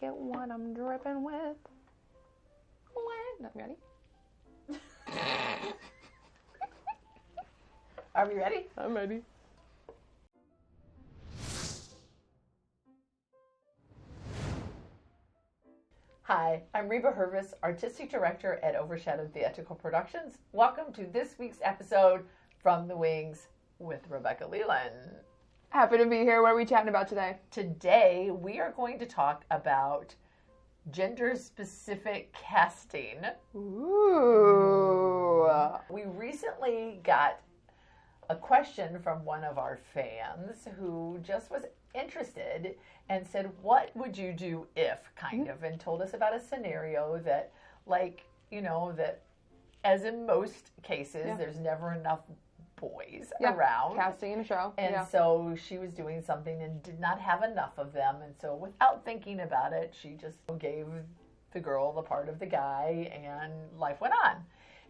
look at what I'm dripping with. Not ready? Are we ready? I'm ready. Hi, I'm Reba Hervis, Artistic Director at Overshadowed Theatrical Productions. Welcome to this week's episode From the Wings with Rebecca Leland. Happy to be here. What are we chatting about today? Today, we are going to talk about gender-specific casting. Ooh. We recently got a question from one of our fans who just was interested and said, what would you do if, kind of, and told us about a scenario that, like, you know, that as in most cases, there's never enough boys around. Casting in a show. And so she was doing something and did not have enough of them. And so without thinking about it, she just gave the girl the part of the guy and life went on.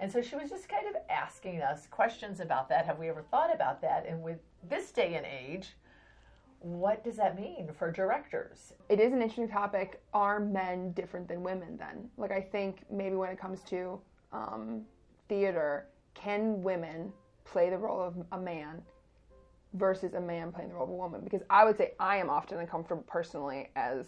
And so she was just kind of asking us questions about that. Have we ever thought about that? And with this day and age, what does that mean for directors? It is an interesting topic. Are men different than women then? Like, I think maybe when it comes to theater, can women play the role of a man versus a man playing the role of a woman? Because I would say I am often uncomfortable personally as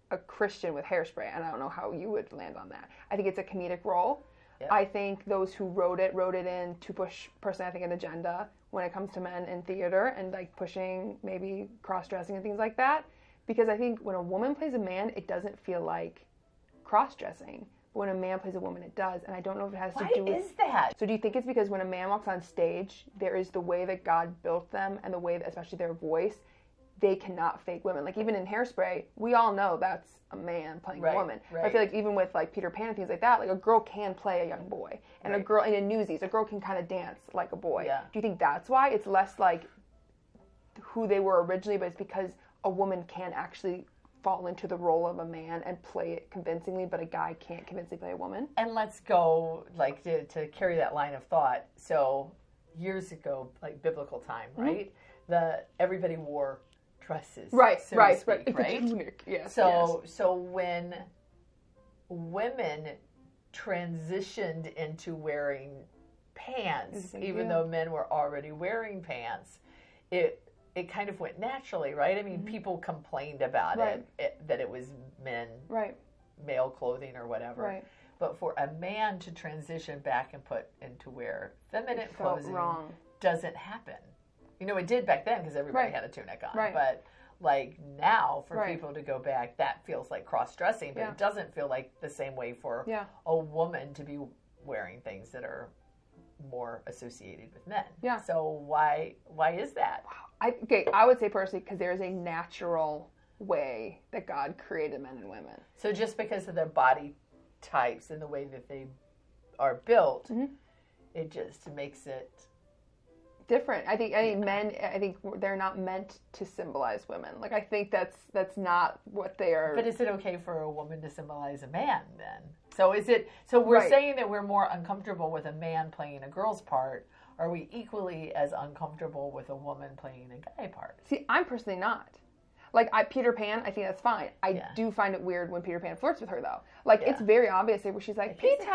a Christian with Hairspray, and I don't know how you would land on that. I think it's a comedic role. Yep. I think those who wrote it in to push, personally, I think, an agenda when it comes to men in theater and like pushing maybe cross-dressing and things like that. Because I think when a woman plays a man, it doesn't feel like cross-dressing. But when a man plays a woman, it does. And I don't know if it has to do with... Why is that? So do you think it's because when a man walks on stage, there is the way that God built them and the way that, especially their voice, they cannot fake women. Like even in Hairspray, we all know that's a man playing a woman. Right. But I feel like even with like Peter Pan and things like that, like a girl can play a young boy. And a girl, in Newsies, a girl can kind of dance like a boy. Yeah. Do you think that's why? It's less like who they were originally, but it's because a woman can actually fall into the role of a man and play it convincingly, but a guy can't convincingly play a woman? And let's go, like, to carry that line of thought. So years ago, like biblical time, right? Everybody wore dresses, right? Yes. So when women transitioned into wearing pants, even though men were already wearing pants, it kind of went naturally, right? I mean, people complained about it, that it was male clothing or whatever. Right. But for a man to transition back and to wear feminine clothing doesn't happen. You know, it did back then because everybody had a tunic on. Right. But like now, for people to go back, that feels like cross-dressing, but it doesn't feel like the same way for a woman to be wearing things that are more associated with men. Yeah. So why is that? I would say personally because there is a natural way that God created men and women. So just because of their body types and the way that they are built, it just makes it different. I think men, they're not meant to symbolize women. Like I think that's not what they are. But is it okay for a woman to symbolize a man then? So is it? So we're saying that we're more uncomfortable with a man playing a girl's part. Are we equally as uncomfortable with a woman playing a guy part? See, I'm personally not. Like Peter Pan, I think that's fine. I do find it weird when Peter Pan flirts with her though. Like it's very obvious where she's like, Peter,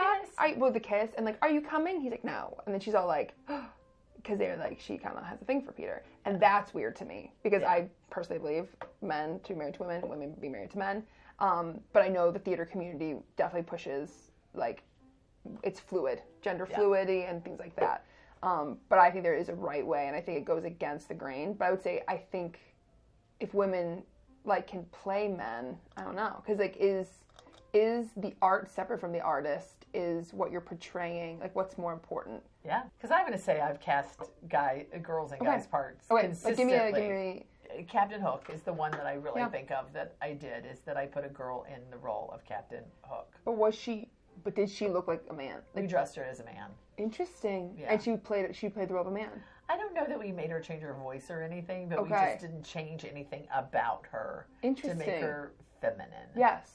the kiss, and like, are you coming? He's like, no, and then she's all like, because they're like, she kind of has a thing for Peter, and that's weird to me because I personally believe men to be married to women, women be married to men. But I know the theater community definitely pushes like it's fluid, gender fluidity and things like that. But I think there is a right way, and I think it goes against the grain. But I would say I think if women like can play men, I don't know, because like is the art separate from the artist? Is what you're portraying like what's more important? Yeah, because I'm going to say I've cast girls and guys parts consistently. Like, give me. Captain Hook is the one that I really think of that I did, is that I put a girl in the role of Captain Hook. But did she look like a man? We dressed her as a man. Interesting. Yeah. And she played the role of a man. I don't know that we made her change her voice or anything, but we just didn't change anything about her to make her feminine. Yes.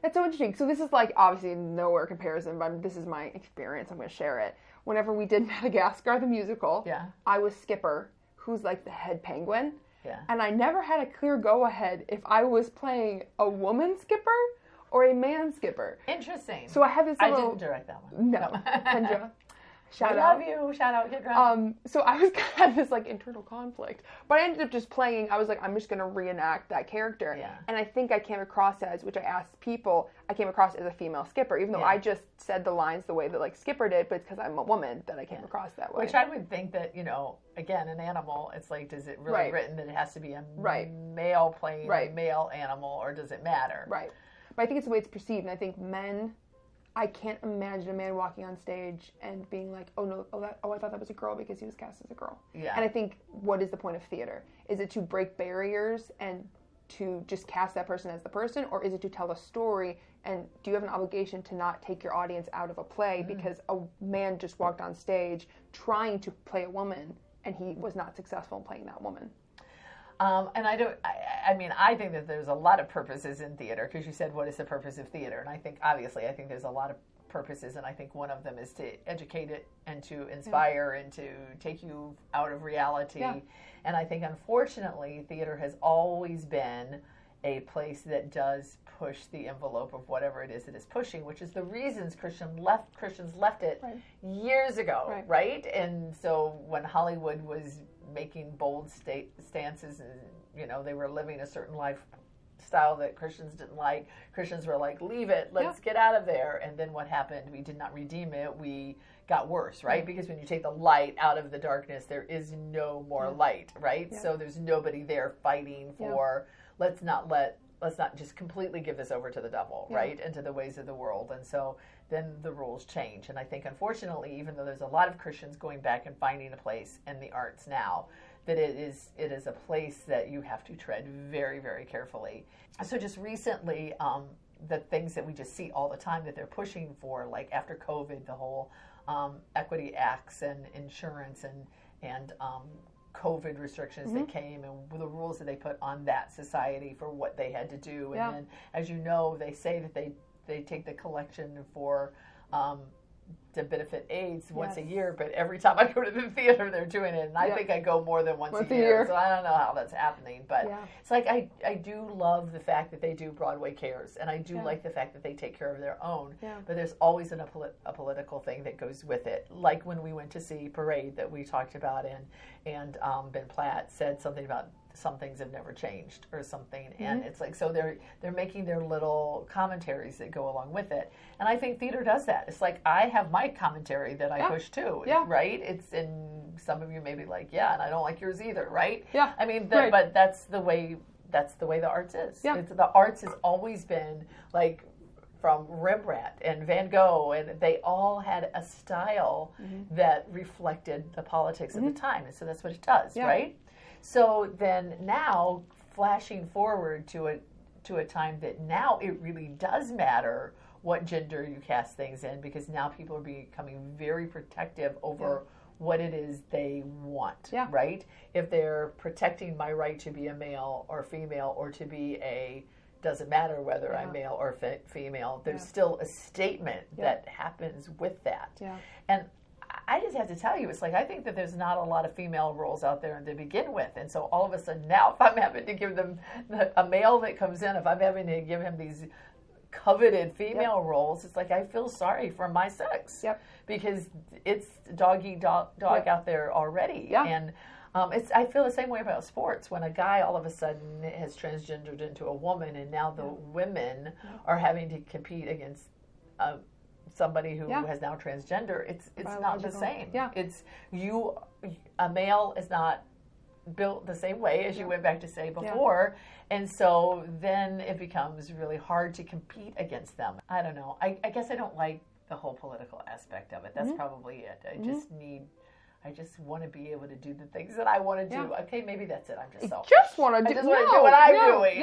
That's so interesting. So this is like obviously nowhere comparison, but this is my experience. I'm going to share it. Whenever we did Madagascar, the musical, I was Skipper, who's like the head penguin. Yeah. And I never had a clear go-ahead if I was playing a woman skipper or a man skipper. Interesting. So I have this little... I didn't direct that one. No. Kendra. Shout out. Love you. Shout out, Kendra. So I was kind of this like internal conflict. But I ended up just playing, I was like, I'm just going to reenact that character. Yeah. And I think I came across as, which I asked people, I came across as a female skipper, even though I just said the lines the way that like Skipper did, but it's because I'm a woman that I came across that way. Which I would think that, you know, again, an animal, it's like, does it really written that it has to be a male playing a male animal, or does it matter? Right. But I think it's the way it's perceived, and I think men... I can't imagine a man walking on stage and being like, oh no, I thought that was a girl because he was cast as a girl. Yeah. And I think, what is the point of theater? Is it to break barriers and to just cast that person as the person, or is it to tell a story? And do you have an obligation to not take your audience out of a play because a man just walked on stage trying to play a woman and he was not successful in playing that woman? And I think that there's a lot of purposes in theater, because you said, what is the purpose of theater? And I think, obviously, there's a lot of purposes, and I think one of them is to educate it and to inspire and to take you out of reality. Yeah. And I think, unfortunately, theater has always been a place that does push the envelope of whatever it is that is pushing, which is the reasons Christians left it years ago, right? And so when Hollywood was making bold stances, and you know, they were living a certain lifestyle that Christians didn't like, Christians were like, leave it, let's get out of there. And then what happened? We did not redeem it. We got worse, right? Because when you take the light out of the darkness, there is no more light, right? So there's nobody there fighting for let's not just completely give this over to the devil, right? And to the ways of the world. And so then the rules change. And I think, unfortunately, even though there's a lot of Christians going back and finding a place in the arts now, that it is a place that you have to tread very, very carefully. So just recently, the things that we just see all the time that they're pushing for, like after COVID, the whole equity acts and insurance and COVID restrictions that came, and the rules that they put on that society for what they had to do. And then, as you know, they say that they take the collection for to benefit AIDS once a year, but every time I go to the theater, they're doing it, and I think I go more than once a year. So I don't know how that's happening, but it's like I do love the fact that they do Broadway Cares, and I do like the fact that they take care of their own, but there's always a political thing that goes with it. Like when we went to see Parade that we talked about, and Ben Platt said something about some things have never changed or something, and it's like, so they're making their little commentaries that go along with it, and I think theater does that. It's like, I have my commentary that I push too, right? It's, and some of you may be like, and I don't like yours either, right? I mean, but that's the way the arts is. The arts has always been like, from Rembrandt and Van Gogh, and they all had a style that reflected the politics of the time, and so that's what it does, right? So then now, flashing forward to a time that now it really does matter what gender you cast things in, because now people are becoming very protective over what it is they want, right? If they're protecting my right to be a male or female, or to be doesn't matter whether I'm male or female, there's still a statement that happens with that. And I just have to tell you, it's like, I think that there's not a lot of female roles out there to begin with. And so all of a sudden now, if I'm having to give them a male that comes in, if I'm having to give him these coveted female roles, it's like, I feel sorry for my sex. Because it's dog out there already. And I feel the same way about sports. When a guy all of a sudden has transgendered into a woman, and now the women are having to compete against somebody who has now transgender, it's not the same. It's a male is not built the same way as you went back to say before, and so then it becomes really hard to compete against them. I don't know. I guess I don't like the whole political aspect of it. That's probably it. I just want to be able to do the things that I want to do. Okay, maybe that's it. I'm just selfish. I just want to do what I'm doing.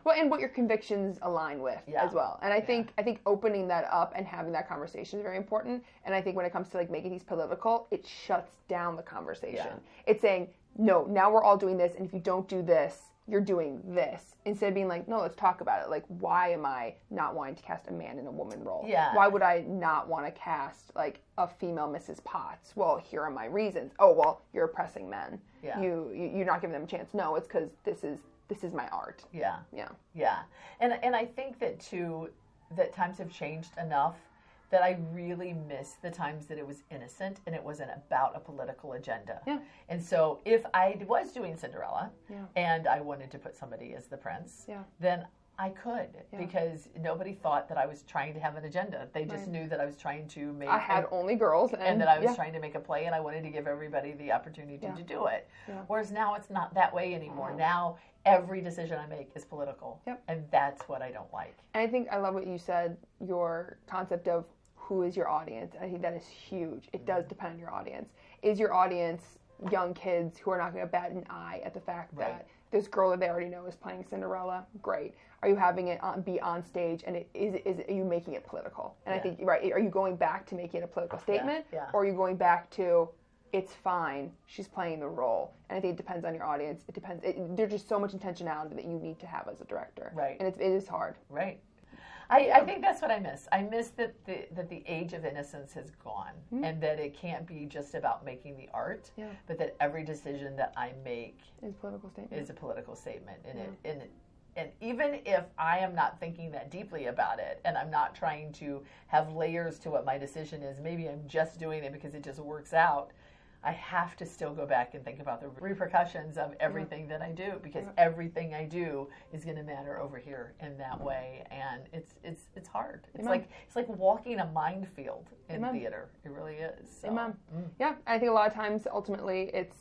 Well, and what your convictions align with as well. And I think opening that up and having that conversation is very important. And I think when it comes to like making these political, it shuts down the conversation. It's saying, no, now we're all doing this, and if you don't do this, you're doing this, instead of being like, no, let's talk about it. Like, why am I not wanting to cast a man in a woman role? Why would I not want to cast like a female Mrs. Potts? Well, here are my reasons. Oh, well, you're oppressing men. you're not giving them a chance. No, it's because this is my art. Yeah. Yeah. Yeah. And I think that too, that times have changed enough that I really miss the times that it was innocent and it wasn't about a political agenda. Yeah. And so if I was doing Cinderella and I wanted to put somebody as the prince, then I could, because nobody thought that I was trying to have an agenda. They just knew that I was trying to make... I had only girls. And that I was trying to make a play, and I wanted to give everybody the opportunity to do it. Yeah. Whereas now it's not that way anymore. Now every decision I make is political. Yep. And that's what I don't like. And I think I love what you said, your concept of who is your audience. I think that is huge. It does depend on your audience. Is your audience young kids who are not going to bat an eye at the fact that this girl that they already know is playing Cinderella? Great. Are you having it be on stage, and are you making it political? And I think, are you going back to making it a political statement, or are you going back to, it's fine, she's playing the role? And I think it depends on your audience. It depends. There's just so much intentionality that you need to have as a director. Right. And it is hard. Right. I think that's what I miss. I miss that the age of innocence has gone, and that it can't be just about making the art, but that every decision that I make is a political statement. And even if I am not thinking that deeply about it, and I'm not trying to have layers to what my decision is, maybe I'm just doing it because it just works out, I have to still go back and think about the repercussions of everything that I do, because everything I do is going to matter over here in that way, and it's hard. It's like walking a minefield in theater. It really is. So. Yeah, I think a lot of times ultimately it's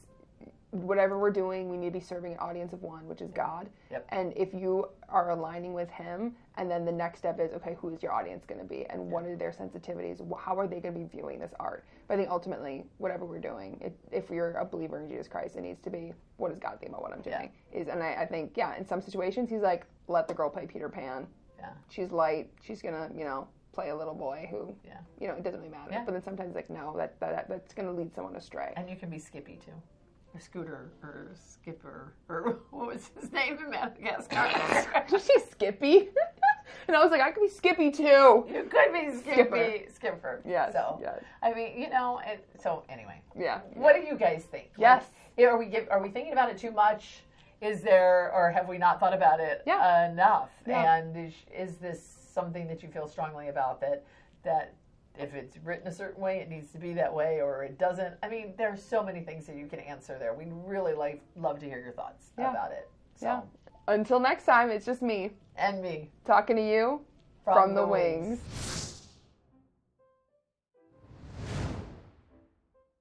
whatever we're doing, we need to be serving an audience of one, which is God. Yep. And if you are aligning with Him, and then the next step is, okay, who is your audience going to be, and what are their sensitivities? How are they going to be viewing this art? But I think ultimately, whatever we're doing, if you're a believer in Jesus Christ, it needs to be, what does God think about what I'm doing? And I think, in some situations, He's like, let the girl play Peter Pan. Yeah. She's light. She's going to, play a little boy who, it doesn't really matter. Yeah. But then sometimes, like, no, that's going to lead someone astray. And you can be Skippy, too. Or Scooter, or Skipper, or what was his name in Madagascar? Did she Skippy? And I was like, I could be Skippy too. You could be Skipper. Yes. So, yes. I mean, so anyway. Yeah. What do you guys think? Yes. Like, are we thinking about it too much? Is there, or have we not thought about it enough? Yeah. And is this something that you feel strongly about, that if it's written a certain way, it needs to be that way, or it doesn't? I mean, there are so many things that you can answer there. We'd really love to hear your thoughts about it. So. Yeah. Until next time, it's just me. And me. Talking to you from the wings.